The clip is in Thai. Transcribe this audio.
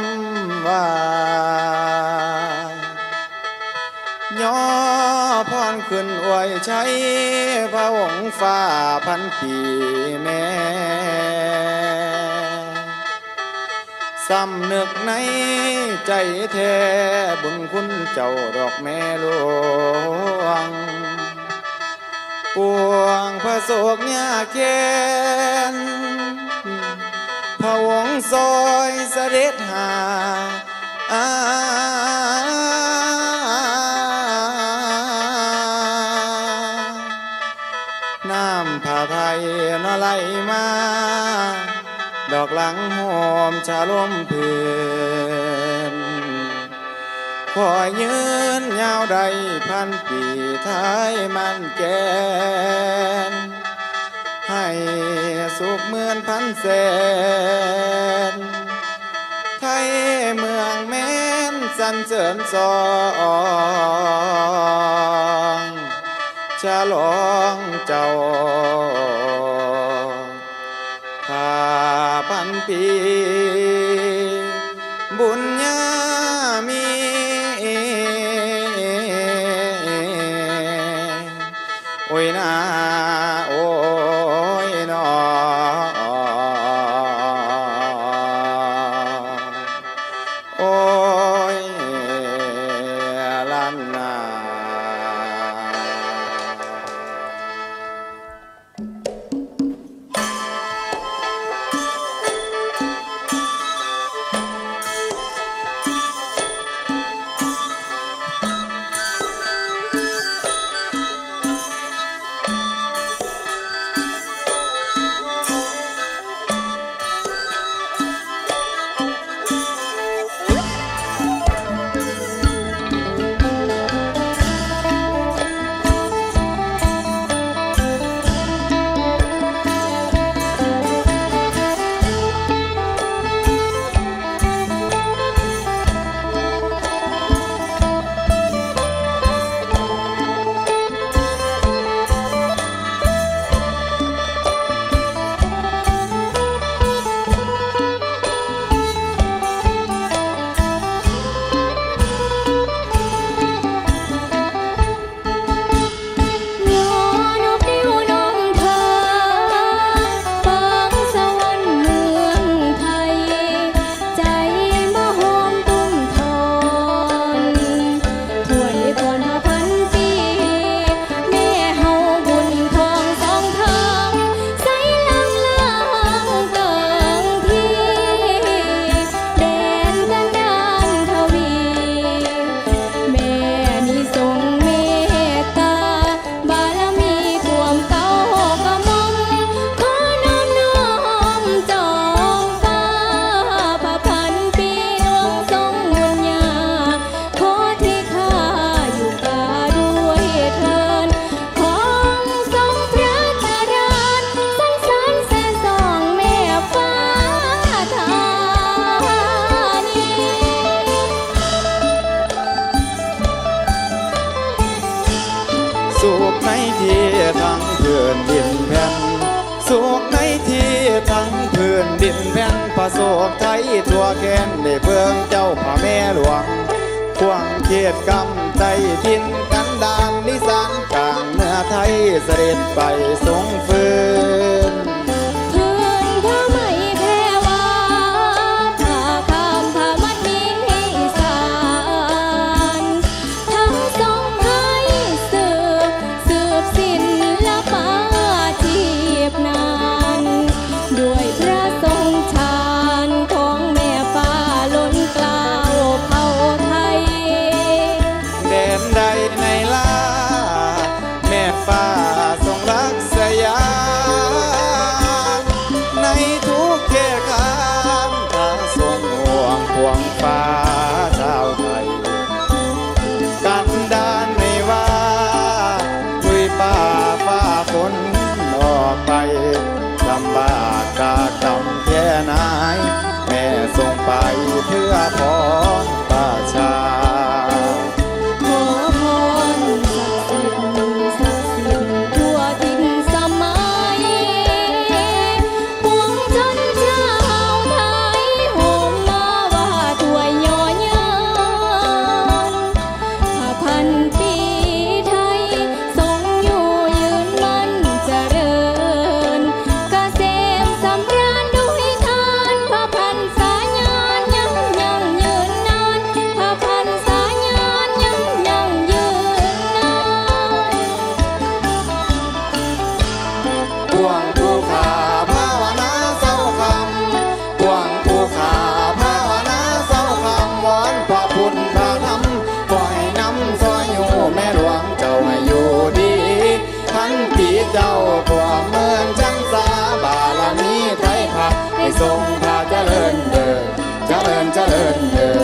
ำว่าย่อพรขึ้นอวยชัยพระองค์ฟ้าพันปีแม่สำนึกในใจแท้บุญคุณเจ้าดอกแม่หลวงปวงพระโศกญาเคน พระองค์ซอยเสด็จหาน้ำผ้าไทยนไหลมาดอกหลังหอมชาลมเพื่อนคอยยืนยาวใดพันปีท้ายมันแกนให้สุขเหมือนพันแสนไทยเมืองแม้นสันเสริญสองฉลองเจ้าข้าพันปีบุญญามีโอ้ยนาโอ้ยนอโอ้ยลันนาสุขในที่ทั้งพื้นดินแผ่นสุขในที่ทั้งพื้นดินแผ่นพระโศกไทยทั่วแกนได้เพื่องเจ้าพระแม่หลวงควงเขตกำใจทินกันดานนิสานกลางเนื้อไทยเสด็จไปทรงฟื้นฟ้าทรงรักษยาในทุกเขตขันพระทรงห่วงพวงฟ้าชาวไทยกันดานไม่ว่าลุยป่าฟ้าฝนออกไปลำบากกากำแค่ไหนแม่ทรงไปเพื่อพรประชา ทรงพาเจริญเดินเจริญเจริญเดิน